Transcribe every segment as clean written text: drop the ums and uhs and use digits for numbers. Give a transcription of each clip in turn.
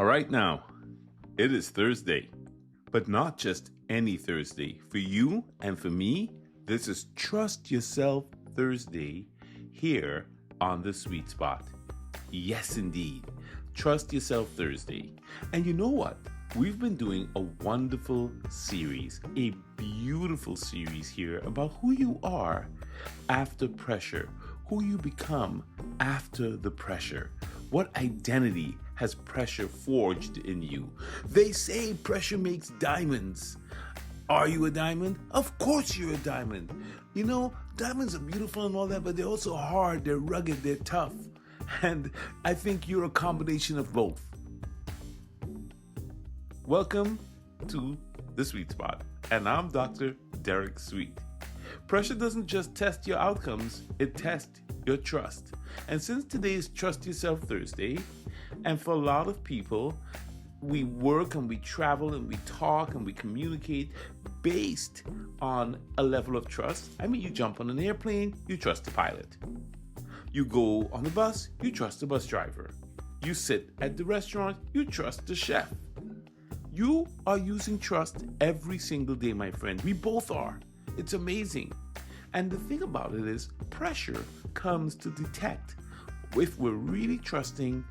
All right, now, it is Thursday, but not just any Thursday. For you and for me, this is Trust Yourself Thursday here on The Sweet Spot. Yes, indeed. Trust Yourself Thursday. And you know what? We've been doing a wonderful series, a beautiful series here about who you are after pressure, who you become after the pressure. What identity has pressure forged in you? They say pressure makes diamonds. Are you a diamond? Of course you're a diamond. You know, diamonds are beautiful and all that, but they're also hard, they're rugged, they're tough. And I think you're a combination of both. Welcome to The Sweet Spot, and I'm Dr. Derek Sweet. Pressure doesn't just test your outcomes, it tests your trust. And since today is Trust Yourself Thursday, and for a lot of people, we work and we travel and we talk and we communicate based on a level of trust. I mean, you jump on an airplane, you trust the pilot. You go on the bus, you trust the bus driver. You sit at the restaurant, you trust the chef. You are using trust every single day, my friend. We both are. It's amazing. And the thing about it is, pressure comes to detect if we're really trusting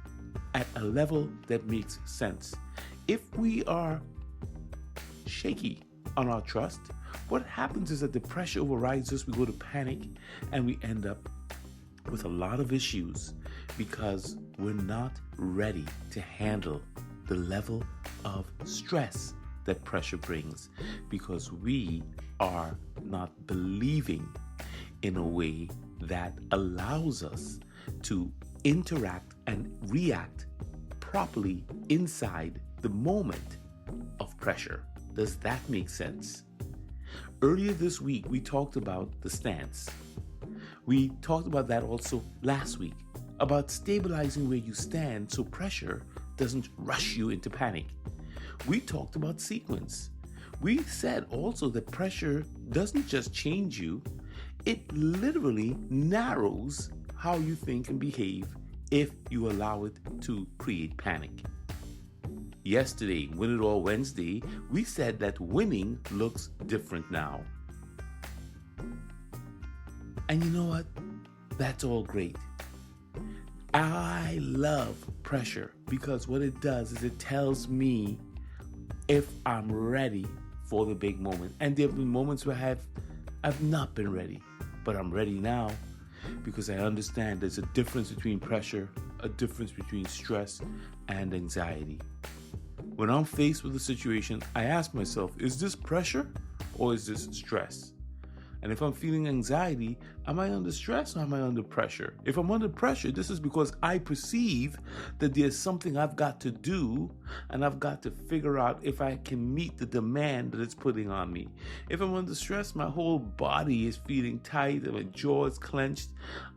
at a level that makes sense. If we are shaky on our trust, what happens is that the pressure overrides us, we go to panic, and we end up with a lot of issues because we're not ready to handle the level of stress that pressure brings, because we are not believing in a way that allows us to interact and react properly inside the moment of pressure. Does that make sense? Earlier this week, we talked about the stance. We talked about that also last week, about stabilizing where you stand so pressure doesn't rush you into panic. We talked about sequence. We said also that pressure doesn't just change you, it literally narrows how you think and behave if you allow it to create panic. Yesterday, Win It All Wednesday, we said that winning looks different now. And you know what? That's all great. I love pressure because what it does is it tells me if I'm ready for the big moment. And there have been moments where I've not been ready, but I'm ready now because I understand there's a difference between pressure, a difference between stress and anxiety. When I'm faced with a situation, I ask myself, is this pressure or is this stress? And if I'm feeling anxiety, am I under stress or am I under pressure? If I'm under pressure, this is because I perceive that there's something I've got to do and I've got to figure out if I can meet the demand that it's putting on me. If I'm under stress, my whole body is feeling tight and my jaw is clenched.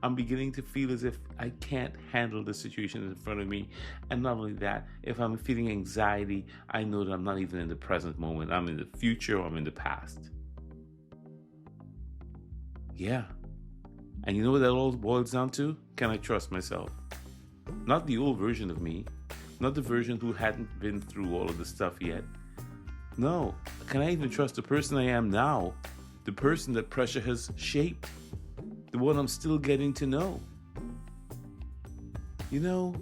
I'm beginning to feel as if I can't handle the situation in front of me. And not only that, if I'm feeling anxiety, I know that I'm not even in the present moment. I'm in the future or I'm in the past. Yeah. And you know what that all boils down to? Can I trust myself? Not the old version of me. Not the version who hadn't been through all of the stuff yet. No. Can I even trust the person I am now? The person that pressure has shaped? The one I'm still getting to know? You know,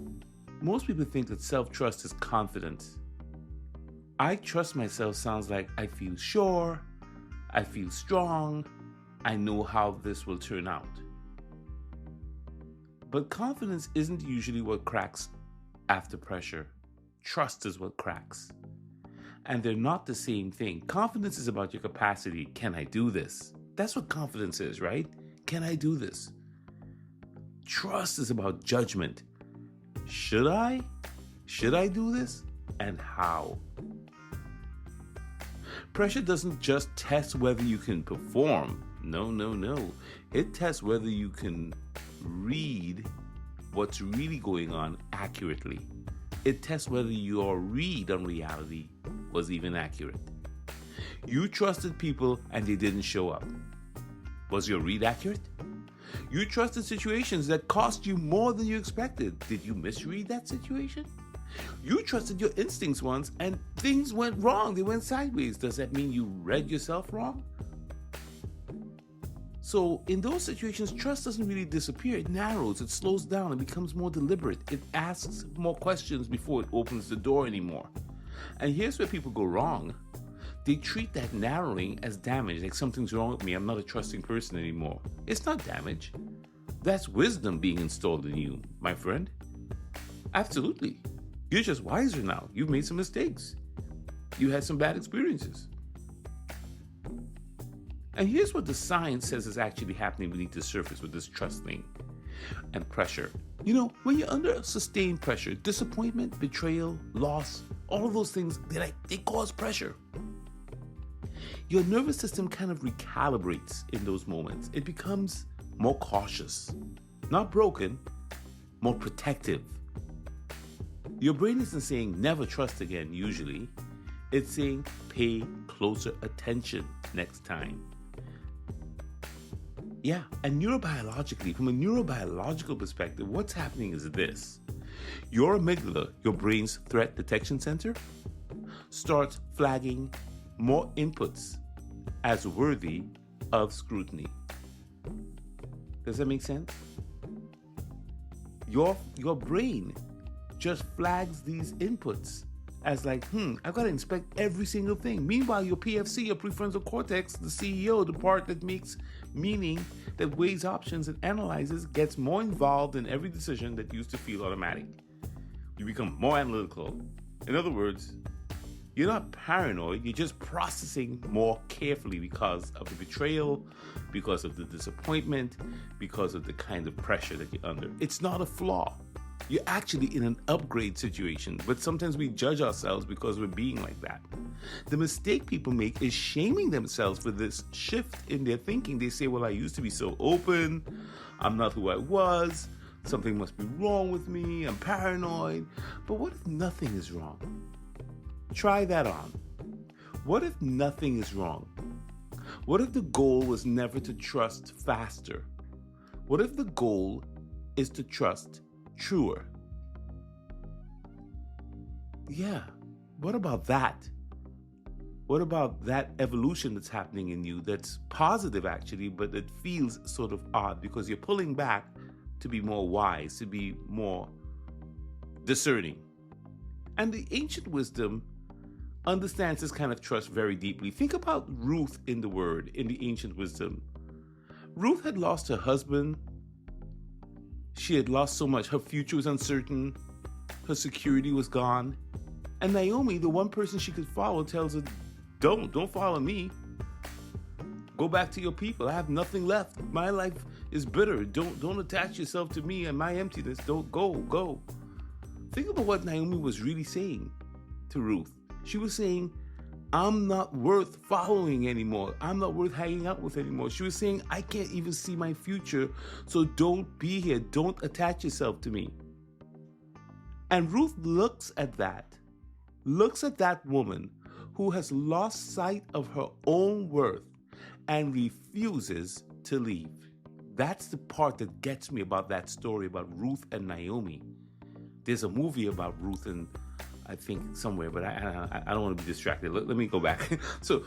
most people think that self-trust is confidence. I trust myself sounds like I feel sure, I feel strong, I know how this will turn out. But confidence isn't usually what cracks after pressure. Trust is what cracks. And they're not the same thing. Confidence is about your capacity. Can I do this? That's what confidence is, right? Can I do this? Trust is about judgment. Should I? Should I do this? And how? Pressure doesn't just test whether you can perform. No. It tests whether you can read what's really going on accurately. It tests whether your read on reality was even accurate. You trusted people and they didn't show up. Was your read accurate? You trusted situations that cost you more than you expected. Did you misread that situation? You trusted your instincts once and things went wrong. They went sideways. Does that mean you read yourself wrong? So in those situations, trust doesn't really disappear. It narrows, it slows down, it becomes more deliberate. It asks more questions before it opens the door anymore. And here's where people go wrong. They treat that narrowing as damage, like something's wrong with me, I'm not a trusting person anymore. It's not damage. That's wisdom being installed in you, my friend. Absolutely. You're just wiser now. You've made some mistakes. You had some bad experiences. And here's what the science says is actually happening beneath the surface with this trust thing and pressure. You know, when you're under sustained pressure, disappointment, betrayal, loss, all of those things, they cause pressure. Your nervous system kind of recalibrates in those moments. It becomes more cautious, not broken, more protective. Your brain isn't saying never trust again, usually. It's saying pay closer attention next time. Yeah, and neurobiologically, from a neurobiological perspective, what's happening is this. Your amygdala, your brain's threat detection center, starts flagging more inputs as worthy of scrutiny. Does that make sense? Your brain just flags these inputs as like, I've got to inspect every single thing. Meanwhile, your PFC, your prefrontal cortex, the CEO, the part that makes meaning, that weighs options and analyzes, gets more involved in every decision that used to feel automatic. You become more analytical. In other words, you're not paranoid, you're just processing more carefully because of the betrayal, because of the disappointment, because of the kind of pressure that you're under. It's not a flaw. You're actually in an upgrade situation, but sometimes we judge ourselves because we're being like that. The mistake people make is shaming themselves for this shift in their thinking. They say, well, I used to be so open, I'm not who I was, something must be wrong with me, I'm paranoid. But what if nothing is wrong? Try that on. What if nothing is wrong? What if the goal was never to trust faster? What if the goal is to trust truer? Yeah, what about that? What about that evolution that's happening in you that's positive actually, but it feels sort of odd because you're pulling back to be more wise, to be more discerning. And the ancient wisdom understands this kind of trust very deeply. Think about Ruth in the Word, in the ancient wisdom. Ruth had lost her husband. She had lost so much. Her future was uncertain. Her security was gone. And Naomi, the one person she could follow, tells her, don't follow me. Go back to your people. I have nothing left. My life is bitter. Don't attach yourself to me and my emptiness. Don't go. Think about what Naomi was really saying to Ruth. She was saying, I'm not worth following anymore. I'm not worth hanging out with anymore. She was saying, I can't even see my future, so don't be here. Don't attach yourself to me. And Ruth looks at that woman who has lost sight of her own worth and refuses to leave. That's the part that gets me about that story about Ruth and Naomi. There's a movie about Ruth and I think somewhere, but I don't want to be distracted. Let me go back. So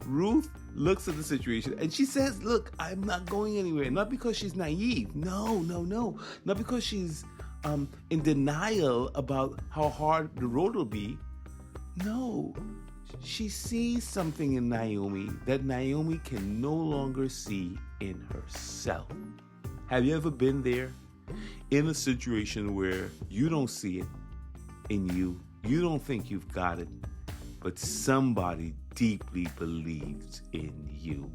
Ruth looks at the situation and she says, look, I'm not going anywhere. Not because she's naive. No. Not because she's in denial about how hard the road will be. No, she sees something in Naomi that Naomi can no longer see in herself. Have you ever been there in a situation where you don't see it in you? You don't think you've got it, but somebody deeply believes in you.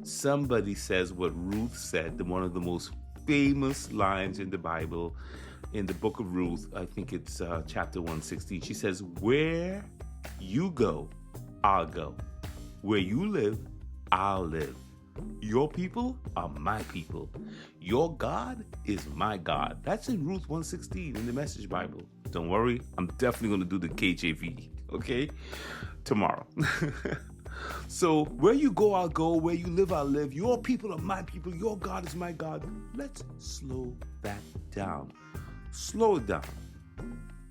Somebody says what Ruth said, one of the most famous lines in the Bible, in the book of Ruth. I think it's chapter 116. She says, where you go, I'll go. Where you live, I'll live. Your people are my people. Your God is my God. That's in Ruth 116 in the Message Bible. Don't worry, I'm definitely going to do the KJV, okay? Tomorrow. So where you go, I'll go. Where you live, I'll live. Your people are my people. Your God is my God. Let's slow that down. Slow it down.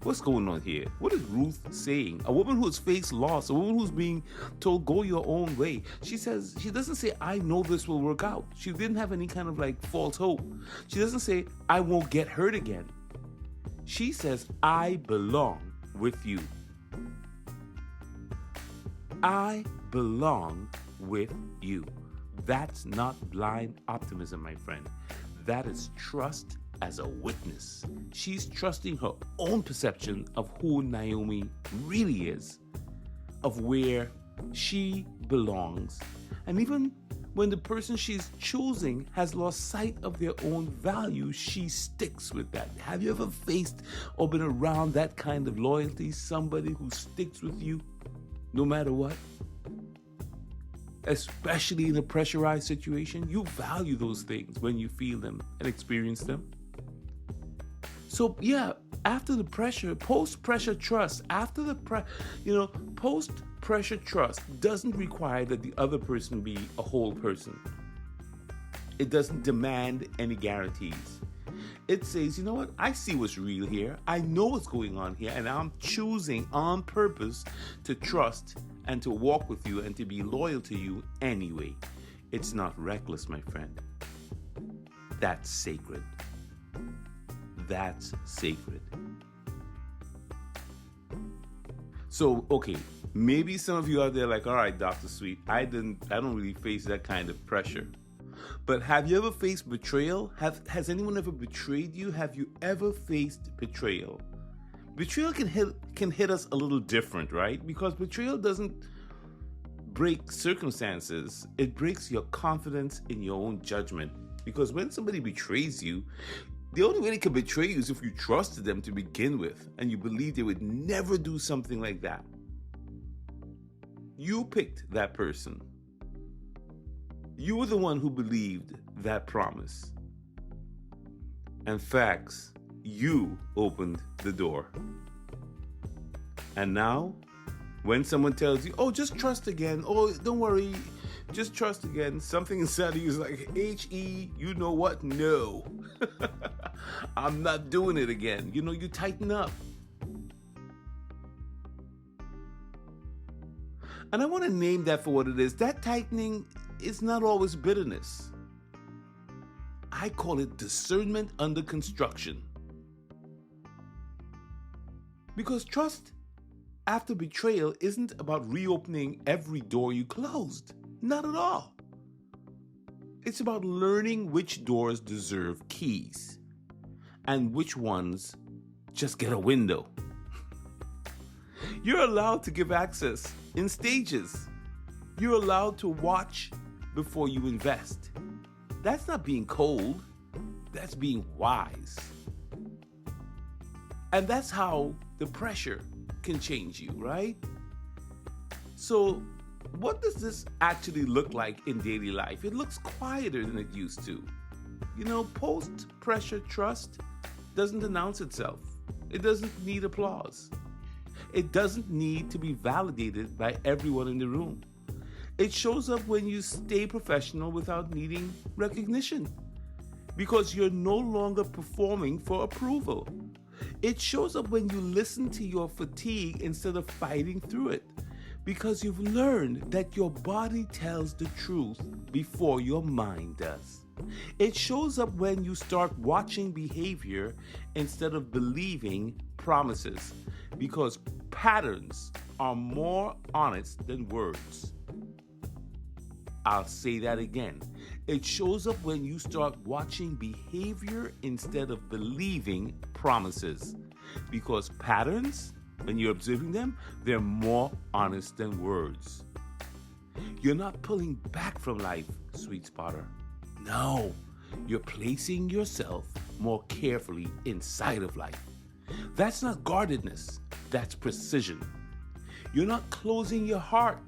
What's going on here? What is Ruth saying? A woman who's faced loss, a woman who's being told, go your own way. She doesn't say, I know this will work out. She didn't have any kind of like false hope. She doesn't say, I won't get hurt again. She says, I belong with you. I belong with you. That's not blind optimism, my friend. That is trust as a witness. She's trusting her own perception of who Naomi really is, of where she belongs. And even when the person she's choosing has lost sight of their own value, she sticks with that. Have you ever faced or been around that kind of loyalty? Somebody who sticks with you no matter what? Especially in a pressurized situation, you value those things when you feel them and experience them. So yeah, after the pressure, post-pressure trust, post-pressure trust doesn't require that the other person be a whole person. It doesn't demand any guarantees. It says, you know what? I see what's real here. I know what's going on here, and I'm choosing on purpose to trust and to walk with you and to be loyal to you anyway. It's not reckless, my friend. That's sacred. That's sacred. So, okay, maybe some of you out there are like, all right, Dr. Sweet, I don't really face that kind of pressure. But have you ever faced betrayal? Has anyone ever betrayed you? Have you ever faced betrayal? Betrayal can hit us a little different, right? Because betrayal doesn't break circumstances. It breaks your confidence in your own judgment. Because when somebody betrays you, the only way they can betray you is if you trusted them to begin with and you believed they would never do something like that. You picked that person. You were the one who believed that promise. And facts, you opened the door. And now, when someone tells you, oh, just trust again, oh, don't worry, just trust again, something inside of you is like, H-E, you know what? No. I'm not doing it again. You tighten up. And I want to name that for what it is. That tightening is not always bitterness. I call it discernment under construction. Because trust after betrayal isn't about reopening every door you closed. Not at all. It's about learning which doors deserve keys and which ones just get a window. You're allowed to give access in stages. You're allowed to watch before you invest. That's not being cold. That's being wise. And that's how the pressure can change you, right? So, what does this actually look like in daily life? It looks quieter than it used to. Post-pressure trust doesn't announce itself. It doesn't need applause. It doesn't need to be validated by everyone in the room. It shows up when you stay professional without needing recognition, because you're no longer performing for approval. It shows up when you listen to your fatigue instead of fighting through it, because you've learned that your body tells the truth before your mind does. It shows up when you start watching behavior instead of believing promises, because patterns are more honest than words. I'll say that again. It shows up when you start watching behavior instead of believing promises, because patterns, when you're observing them, they're more honest than words. You're not pulling back from life, sweet spotter. No, you're placing yourself more carefully inside of life. That's not guardedness, that's precision. You're not closing your heart.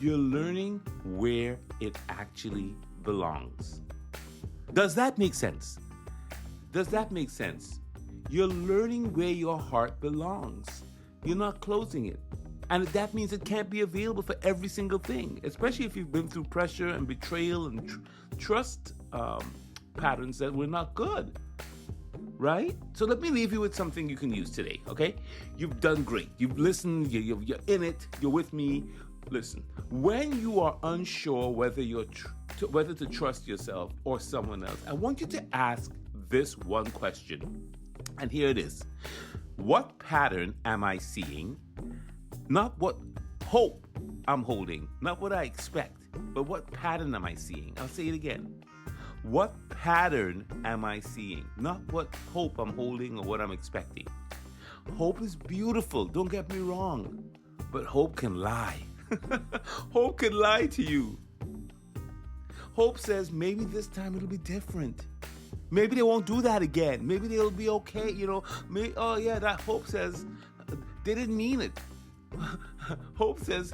You're learning where it actually belongs. Does that make sense? Does that make sense? You're learning where your heart belongs. You're not closing it. And that means it can't be available for every single thing, especially if you've been through pressure and betrayal and trust patterns that were not good. right? So let me leave you with something you can use today, okay? You've done great. You've listened. You're in it. You're with me. Listen, when you are unsure whether whether to trust yourself or someone else, I want you to ask this one question. And here it is. What pattern am I seeing? Not what hope I'm holding, not what I expect, but what pattern am I seeing? I'll say it again. What pattern am I seeing? Not what hope I'm holding or what I'm expecting. Hope is beautiful, don't get me wrong, but hope can lie. Hope can lie to you. Hope says maybe this time it'll be different. Maybe they won't do that again. Maybe they'll be okay, that hope says they didn't mean it. Hope says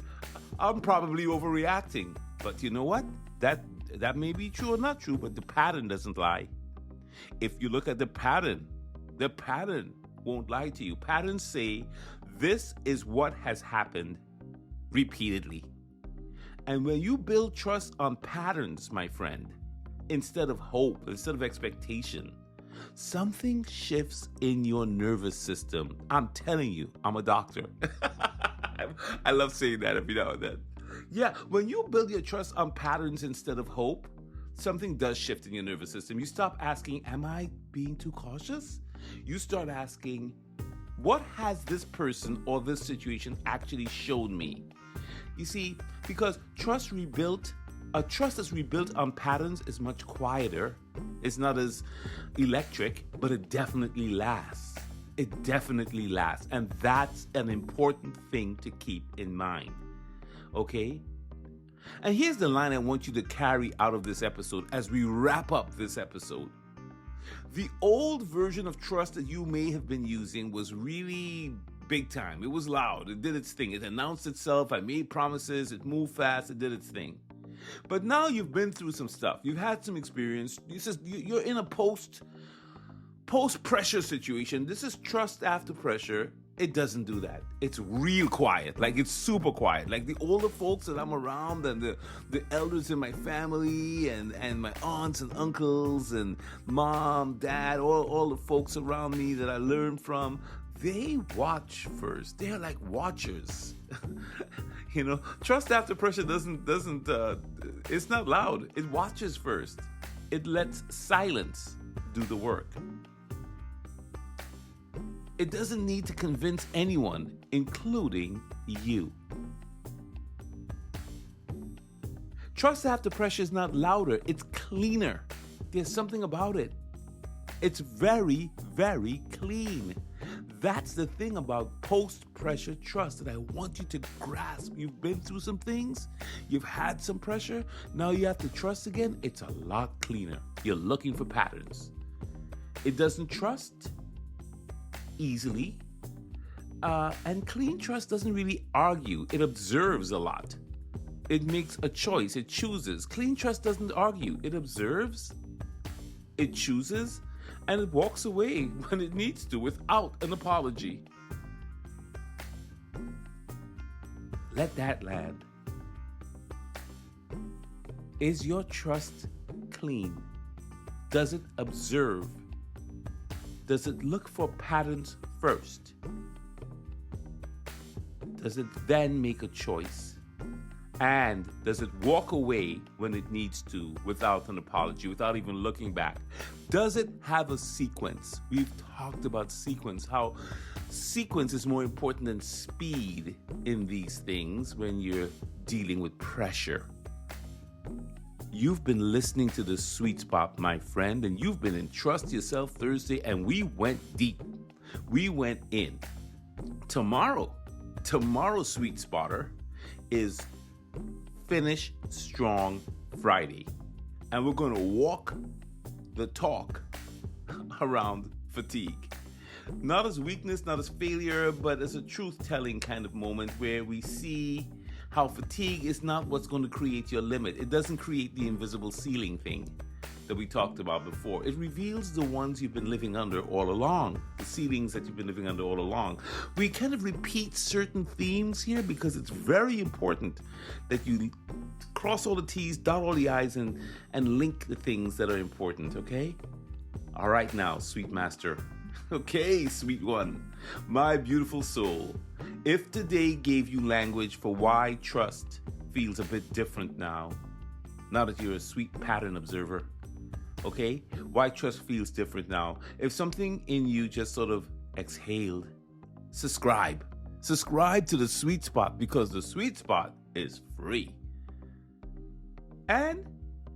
I'm probably overreacting. But you know what? That may be true or not true, but the pattern doesn't lie. If you look at the pattern won't lie to you. Patterns say this is what has happened repeatedly. And when you build trust on patterns, my friend, instead of hope, instead of expectation, something shifts in your nervous system. I'm telling you, I'm a doctor. I love saying that every now and then. Yeah, when you build your trust on patterns instead of hope, something does shift in your nervous system. You stop asking, am I being too cautious? You start asking, what has this person or this situation actually shown me? You see, because a trust that's rebuilt on patterns is much quieter. It's not as electric, but it definitely lasts. It definitely lasts. And that's an important thing to keep in mind. Okay? And here's the line I want you to carry out of this episode as we wrap up this episode. The old version of trust that you may have been using was really big time. It was loud. It did its thing. It announced itself. I made promises. It moved fast. It did its thing. But now you've been through some stuff. You've had some experience. You're in a post-pressure situation. This is trust after pressure. It doesn't do that. It's real quiet. Like, it's super quiet. Like the older folks that I'm around and the elders in my family and my aunts and uncles and mom, dad, all the folks around me that I learned from, they watch first. They're like watchers. Trust after pressure doesn't it's not loud. It watches first. It lets silence do the work. It doesn't need to convince anyone, including you. Trust after pressure is not louder, it's cleaner. There's something about it. It's very, very clean. That's the thing about post-pressure trust that I want you to grasp. You've been through some things. You've had some pressure. Now you have to trust again. It's a lot cleaner. You're looking for patterns. It doesn't trust easily. And clean trust doesn't really argue. It observes a lot. It makes a choice. It chooses. Clean trust doesn't argue. It observes. It chooses. And it walks away when it needs to without an apology. Let that land. Is your trust clean? Does it observe? Does it look for patterns first? Does it then make a choice? And does it walk away when it needs to without an apology, without even looking back? Does it have a sequence? We've talked about sequence, how sequence is more important than speed in these things when you're dealing with pressure. You've been listening to The Sweet Spot, my friend, and you've been in Trust Yourself Thursday, and we went deep. We went in. Tomorrow's Sweet Spotter is Finish Strong Friday. And we're going to walk the talk around fatigue. Not as weakness, not as failure, but as a truth-telling kind of moment where we see how fatigue is not what's going to create your limit. It doesn't create the invisible ceiling thing that we talked about before. It reveals the ones you've been living under all along, the ceilings that you've been living under all along. We kind of repeat certain themes here because it's very important that you cross all the T's, dot all the I's, and link the things that are important, okay? All right now, sweet master. Okay, sweet one, my beautiful soul. If today gave you language for why trust feels a bit different now that you're a sweet pattern observer, okay? Why trust feels different now. If something in you just sort of exhaled, subscribe. Subscribe to the sweet spot because the sweet spot is free. And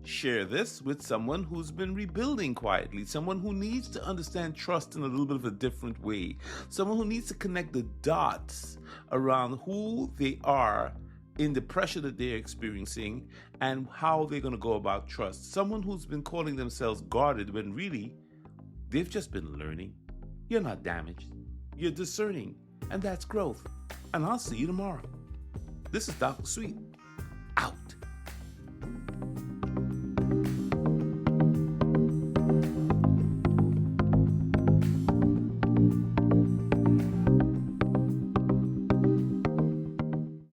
share this with someone who's been rebuilding quietly, someone who needs to understand trust in a little bit of a different way, someone who needs to connect the dots around who they are in the pressure that they're experiencing and how they're going to go about trust. Someone who's been calling themselves guarded when really they've just been learning. You're not damaged. You're discerning. And that's growth. And I'll see you tomorrow. This is Dr. Sweet.